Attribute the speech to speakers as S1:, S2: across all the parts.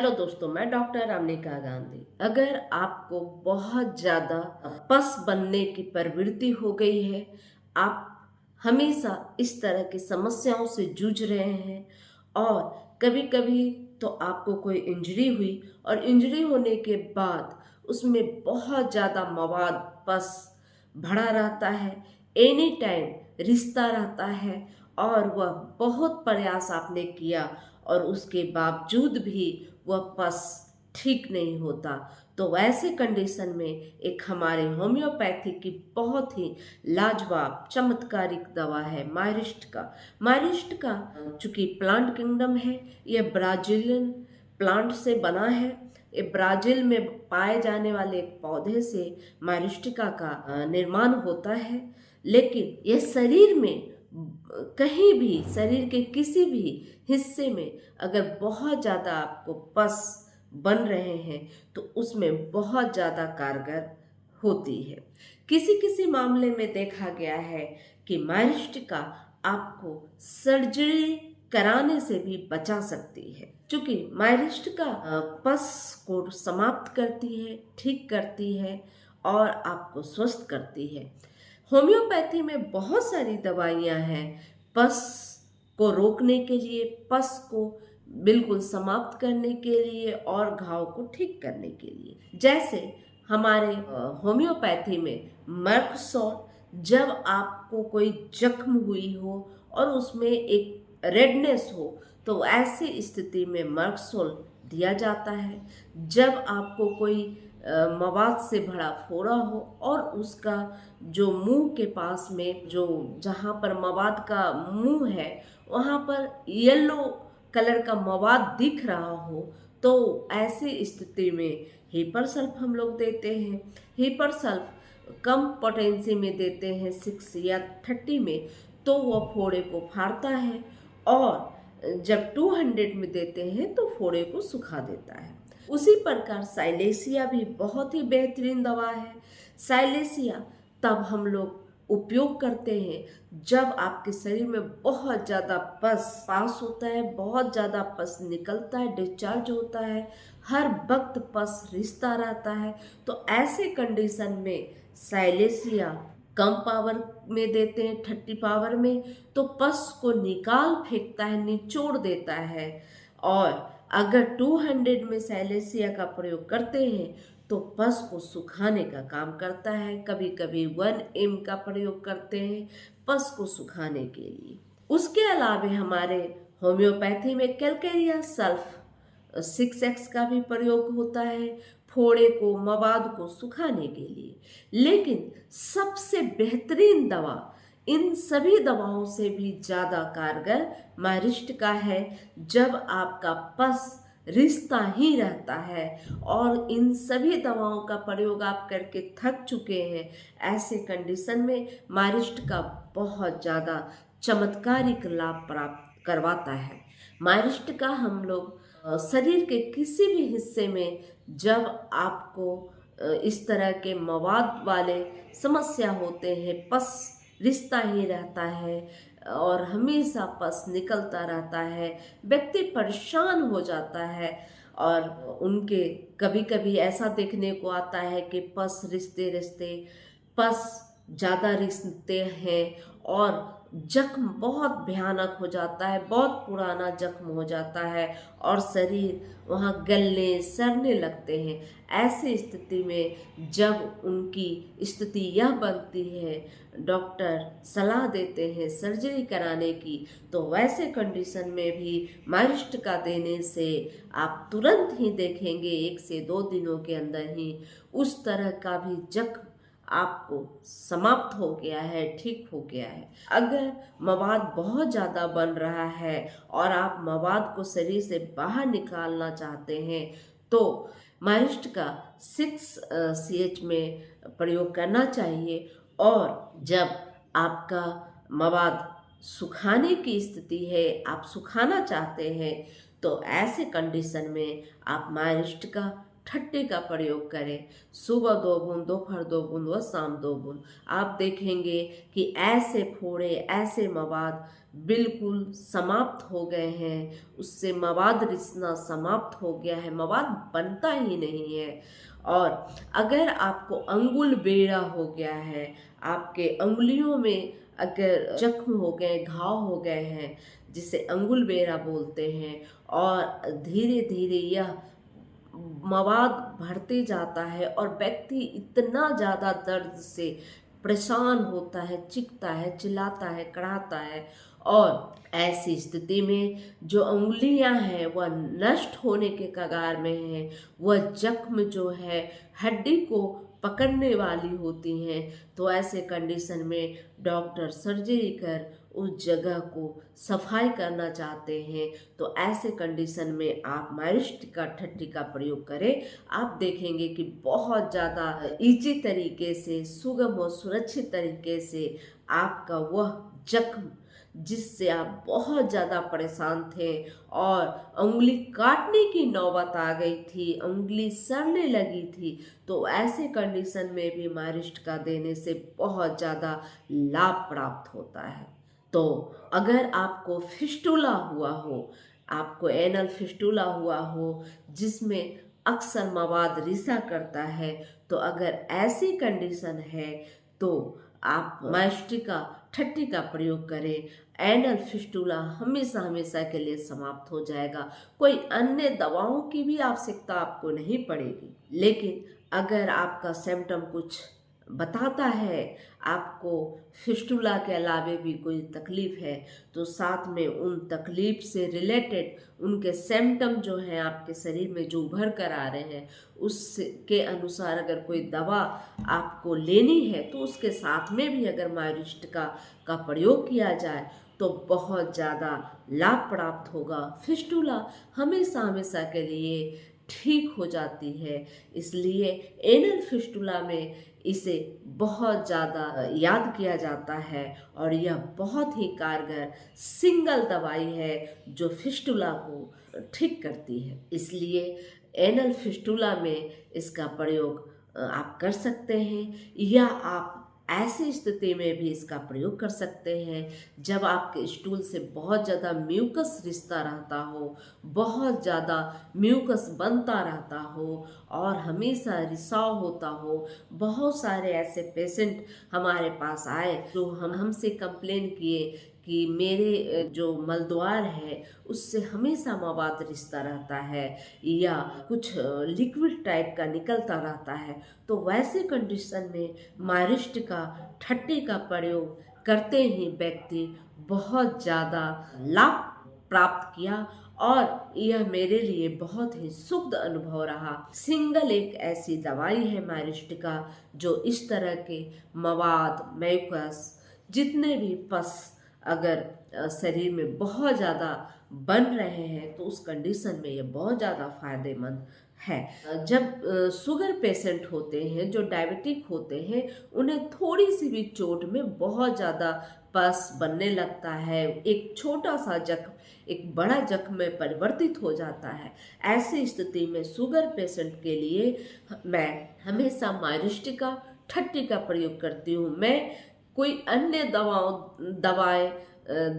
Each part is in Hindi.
S1: हेलो दोस्तों, मैं डॉक्टर अमनिका गांधी। अगर आपको बहुत ज़्यादा पस बनने की प्रवृत्ति हो गई है, आप हमेशा इस तरह की समस्याओं से जूझ रहे हैं और कभी कभी तो आपको कोई इंजरी हुई और इंजरी होने के बाद उसमें बहुत ज़्यादा मवाद पस भरा रहता है, एनी टाइम रिश्ता रहता है और वह बहुत प्रयास आपने किया और उसके बावजूद भी वह पस ठीक नहीं होता, तो वैसे कंडीशन में एक हमारे होम्योपैथी की बहुत ही लाजवाब चमत्कारिक दवा है मायरिस्ट का चूंकि प्लांट किंगडम है, यह ब्राजीलियन प्लांट से बना है। ये ब्राजील में पाए जाने वाले एक पौधे से मायरिस्टिका का निर्माण होता है, लेकिन यह शरीर में कहीं भी, शरीर के किसी भी हिस्से में अगर बहुत ज़्यादा आपको पस बन रहे हैं तो उसमें बहुत ज़्यादा कारगर होती है। किसी किसी मामले में देखा गया है कि मायरिस्टिका आपको सर्जरी कराने से भी बचा सकती है, क्योंकि मायरिस्टिका पस को समाप्त करती है, ठीक करती है और आपको स्वस्थ करती है। होम्योपैथी में बहुत सारी दवाइयाँ हैं पस को रोकने के लिए, पस को बिल्कुल समाप्त करने के लिए और घाव को ठीक करने के लिए। जैसे हमारे होम्योपैथी में मर्कसोल, जब आपको कोई जख्म हुई हो और उसमें एक रेडनेस हो तो ऐसी स्थिति में मर्कसोल दिया जाता है। जब आपको कोई मवाद से भरा फोड़ा हो और उसका जो मुंह के पास में, जो जहाँ पर मवाद का मुंह है वहाँ पर येलो कलर का मवाद दिख रहा हो, तो ऐसी स्थिति में हीपर सल्फ हम लोग देते हैं। हीपर सल्फ कम पोटेंसी में देते हैं 6 या 30 में, तो वह फोड़े को फाड़ता है, और जब 200 में देते हैं तो फोड़े को सुखा देता है। उसी प्रकार साइलेसिया भी बहुत ही बेहतरीन दवा है। साइलेसिया तब हम लोग उपयोग करते हैं जब आपके शरीर में बहुत ज़्यादा पस पास होता है, बहुत ज़्यादा पस निकलता है, डिस्चार्ज होता है, हर वक्त पस रिश्ता रहता है, तो ऐसे कंडीशन में साइलेसिया कम पावर में देते हैं, 30 पावर में, तो पस को निकाल फेंकता है, निचोड़ देता है। और अगर 200 में साइलेसिया का प्रयोग करते हैं तो पस को सुखाने का काम करता है। कभी कभी 1 m का प्रयोग करते हैं पस को सुखाने के लिए। उसके अलावा हमारे होम्योपैथी में कैलकेरिया सल्फ 6x का भी प्रयोग होता है फोड़े को, मवाद को सुखाने के लिए। लेकिन सबसे बेहतरीन दवा, इन सभी दवाओं से भी ज़्यादा कारगर मायरिस्टिका है। जब आपका पस रिश्ता ही रहता है और इन सभी दवाओं का प्रयोग आप करके थक चुके हैं, ऐसे कंडीशन में मायरिस्टिका बहुत ज़्यादा चमत्कारिक लाभ प्राप्त करवाता है। मायरिस्टिका हम लोग शरीर के किसी भी हिस्से में, जब आपको इस तरह के मवाद वाले समस्या होते हैं, पस रिश्ता ही रहता है और हमेशा पस निकलता रहता है, व्यक्ति परेशान हो जाता है और उनके कभी कभी ऐसा देखने को आता है कि पस रिश्ते रिश्ते पस ज़्यादा रिश्ते हैं और जख्म बहुत भयानक हो जाता है, बहुत पुराना जख्म हो जाता है और शरीर वहाँ गलने सड़ने लगते हैं। ऐसी स्थिति में जब उनकी स्थिति यह बनती है, डॉक्टर सलाह देते हैं सर्जरी कराने की, तो वैसे कंडीशन में भी मायरिस्टिका देने से आप तुरंत ही देखेंगे 1 से 2 दिनों के अंदर ही उस तरह का भी जख्म आपको समाप्त हो गया है, ठीक हो गया है। अगर मवाद बहुत ज़्यादा बन रहा है और आप मवाद को शरीर से बाहर निकालना चाहते हैं तो मायरिस्टिका 6CH में प्रयोग करना चाहिए। और जब आपका मवाद सुखाने की स्थिति है, आप सुखाना चाहते हैं, तो ऐसे कंडीशन में आप मायरिस्टिका ठट्टे का प्रयोग करें। सुबह 2 बूंद, दोपहर 2 बूंद व शाम 2 बूंद। आप देखेंगे कि ऐसे फोड़े, ऐसे मवाद बिल्कुल समाप्त हो गए हैं, उससे मवाद रिसना समाप्त हो गया है, मवाद बनता ही नहीं है। और अगर आपको अंगुल बेड़ा हो गया है, आपके अंगुलियों में अगर जख्म हो गए, घाव हो गए हैं, जिसे अंगुल बेड़ा बोलते हैं, और धीरे धीरे यह मवाद बढ़ते जाता है और व्यक्ति इतना ज़्यादा दर्द से परेशान होता है, चीखता है, चिल्लाता है, कराहता है, और ऐसी स्थिति में जो अंगुलियां हैं वह नष्ट होने के कगार में हैं, वह जख्म जो है हड्डी को पकड़ने वाली होती हैं, तो ऐसे कंडीशन में डॉक्टर सर्जरी कर उस जगह को सफाई करना चाहते हैं। तो ऐसे कंडीशन में आप माइरिस्टिका ठट्टी का प्रयोग करें। आप देखेंगे कि बहुत ज़्यादा ईजी तरीके से, सुगम और सुरक्षित तरीके से आपका वह जख्म जिससे आप बहुत ज़्यादा परेशान थे और उंगली काटने की नौबत आ गई थी, उंगली सड़ने लगी थी, तो ऐसे कंडीशन में भी माइरिस्टिका देने से बहुत ज़्यादा लाभ प्राप्त होता है। तो अगर आपको फिस्टुला हुआ हो, आपको एनल फिस्टुला हुआ हो जिसमें अक्सर मवाद रिसा करता है, तो अगर ऐसी कंडीशन है तो आप माइरिस्टिका ठट्टी का प्रयोग करें। एनल फिस्टुला हमेशा हमेशा के लिए समाप्त हो जाएगा। कोई अन्य दवाओं की भी आवश्यकता आपको नहीं पड़ेगी। लेकिन अगर आपका सिम्टम कुछ बताता है, आपको फिस्टुला के अलावे भी कोई तकलीफ है, तो साथ में उन तकलीफ से रिलेटेड उनके सिम्टम जो हैं आपके शरीर में जो उभर कर आ रहे हैं, उसके अनुसार अगर कोई दवा आपको लेनी है तो उसके साथ में भी अगर माइरिस्टिका का प्रयोग किया जाए तो बहुत ज़्यादा लाभ प्राप्त होगा। फिस्टुला हमेशा हमेशा के लिए ठीक हो जाती है। इसलिए एनल फिस्टुला में इसे बहुत ज़्यादा याद किया जाता है और यह बहुत ही कारगर सिंगल दवाई है जो फिस्टुला को ठीक करती है। इसलिए एनल फिस्टुला में इसका प्रयोग आप कर सकते हैं, या आप ऐसी स्थिति में भी इसका प्रयोग कर सकते हैं जब आपके स्टूल से बहुत ज़्यादा म्यूकस रिश्ता रहता हो, बहुत ज़्यादा म्यूकस बनता रहता हो और हमेशा रिसाव होता हो। बहुत सारे ऐसे पेशेंट हमारे पास आए जो हमसे कंप्लेन किए कि मेरे जो मलद्वार है उससे हमेशा मवाद रिश्ता रहता है या कुछ लिक्विड टाइप का निकलता रहता है। तो वैसे कंडीशन में माइरिस्टिका ठट्टी का प्रयोग करते ही व्यक्ति बहुत ज़्यादा लाभ प्राप्त किया और यह मेरे लिए बहुत ही सुखद अनुभव रहा। सिंगल एक ऐसी दवाई है माइरिस्टिका जो इस तरह के मवाद, म्यूकस, जितने भी पस अगर शरीर में बहुत ज़्यादा बन रहे हैं तो उस कंडीशन में ये बहुत ज़्यादा फायदेमंद है। जब शुगर पेशेंट होते हैं, जो डायबिटिक होते हैं, उन्हें थोड़ी सी भी चोट में बहुत ज़्यादा पस बनने लगता है, एक छोटा सा जख्म एक बड़ा जख्म में परिवर्तित हो जाता है। ऐसी स्थिति में शुगर पेशेंट के लिए मैं हमेशा माइरिस्टिका ठट्टी का प्रयोग करती हूँ। मैं कोई अन्य दवाएं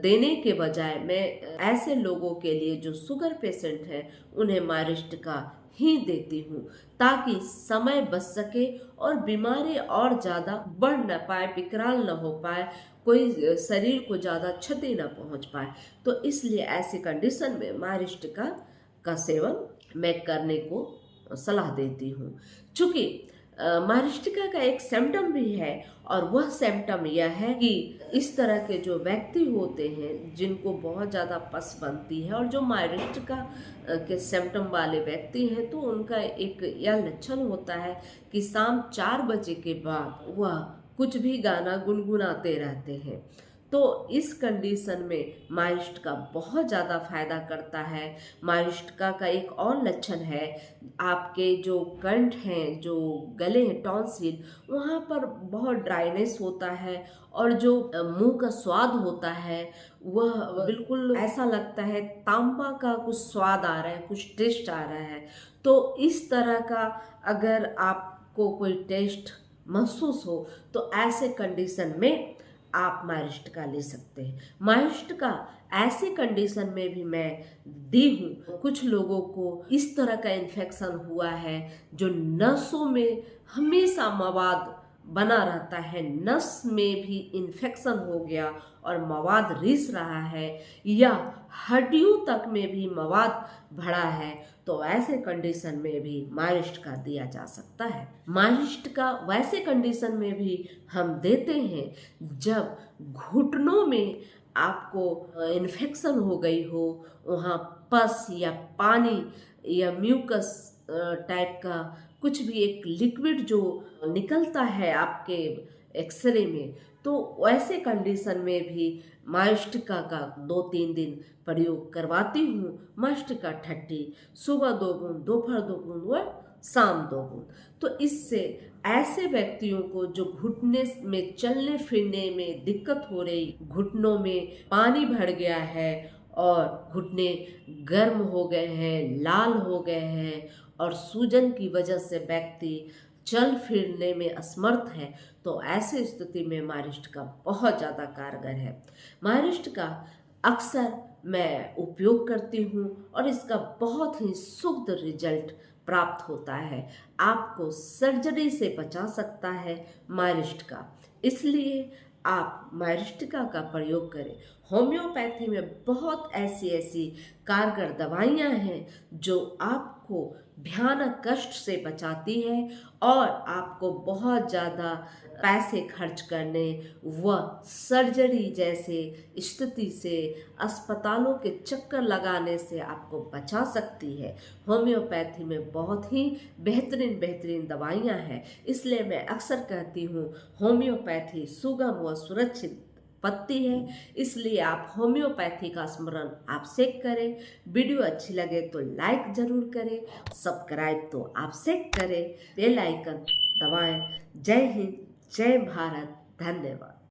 S1: देने के बजाय मैं ऐसे लोगों के लिए जो शुगर पेशेंट हैं उन्हें माइरिस्टिका ही देती हूँ ताकि समय बच सके और बीमारी और ज़्यादा बढ़ न पाए, विकराल न हो पाए, कोई शरीर को ज़्यादा क्षति न पहुँच पाए। तो इसलिए ऐसी कंडीशन में माइरिस्टिका का सेवन मैं करने को सलाह देती हूँ। चूँकि माइरिस्टिका का एक सिम्टम भी है और वह सिम्टम यह है कि इस तरह के जो व्यक्ति होते हैं जिनको बहुत ज़्यादा पस बनती है और जो माइरिस्टिका के सिम्टम वाले व्यक्ति हैं, तो उनका एक यह लक्षण होता है कि शाम 4 बजे के बाद वह कुछ भी गाना गुनगुनाते रहते हैं। तो इस कंडीशन में माइरिस्टिका बहुत ज़्यादा फायदा करता है। माइरिस्टिका का एक और लक्षण है, आपके जो कंठ हैं, जो गले हैं, टॉन्सिल, वहाँ पर बहुत ड्राइनेस होता है और जो मुंह का स्वाद होता है वह बिल्कुल ऐसा लगता है तांबा का कुछ स्वाद आ रहा है, कुछ टेस्ट आ रहा है। तो इस तरह का अगर आपको कोई टेस्ट महसूस हो तो ऐसे कंडीशन में आप माइरिस्ट का ले सकते हैं। माइरिस्ट का ऐसे कंडीशन में भी मैं दी हूँ। कुछ लोगों को इस तरह का इन्फेक्शन हुआ है जो नसों में हमेशा मवाद बना रहता है, नस में भी इन्फेक्शन हो गया और मवाद रिस रहा है, या हड्डियों तक में भी मवाद भरा है, तो ऐसे कंडीशन में भी माइरिस्ट का दिया जा सकता है। माइरिस्ट का वैसे कंडीशन में भी हम देते हैं जब घुटनों में आपको इन्फेक्शन हो गई हो, वहाँ पस या पानी या म्यूकस टाइप का कुछ भी एक लिक्विड जो निकलता है आपके एक्सरे में, तो वैसे कंडीशन में भी माइरिस्टिका का 2-3 दिन प्रयोग करवाती हूँ। माइरिस्टिका 30, सुबह 2 बूंद, दोपहर 2 बूंद व शाम 2 बूंद। तो इससे ऐसे व्यक्तियों को जो घुटने में चलने फिरने में दिक्कत हो रही, घुटनों में पानी भर गया है और घुटने गर्म हो गए हैं, लाल हो गए हैं और सूजन की वजह से व्यक्ति चल फिरने में असमर्थ है, तो ऐसे स्थिति में माइरिस्ट का बहुत ज़्यादा कारगर है। माइरिस्ट का अक्सर मैं उपयोग करती हूँ और इसका बहुत ही शुद्ध रिजल्ट प्राप्त होता है। आपको सर्जरी से बचा सकता है माइरिस्ट का, इसलिए आप माइरिस्टिका का प्रयोग करें। होम्योपैथी में बहुत ऐसी कारगर दवाइयाँ हैं जो आपको भयानक कष्ट से बचाती है और आपको बहुत ज़्यादा पैसे खर्च करने व सर्जरी जैसे स्थिति से, अस्पतालों के चक्कर लगाने से आपको बचा सकती है। होम्योपैथी में बहुत ही बेहतरीन दवाइयाँ हैं, इसलिए मैं अक्सर कहती हूँ होम्योपैथी सुगम व सुरक्षित पत्ती है, इसलिए आप होम्योपैथी का स्मरण आप से करें। वीडियो अच्छी लगे तो लाइक जरूर करें, सब्सक्राइब तो आप से करें, बेल आइकन दबाएं। जय हिंद, जय भारत, धन्यवाद।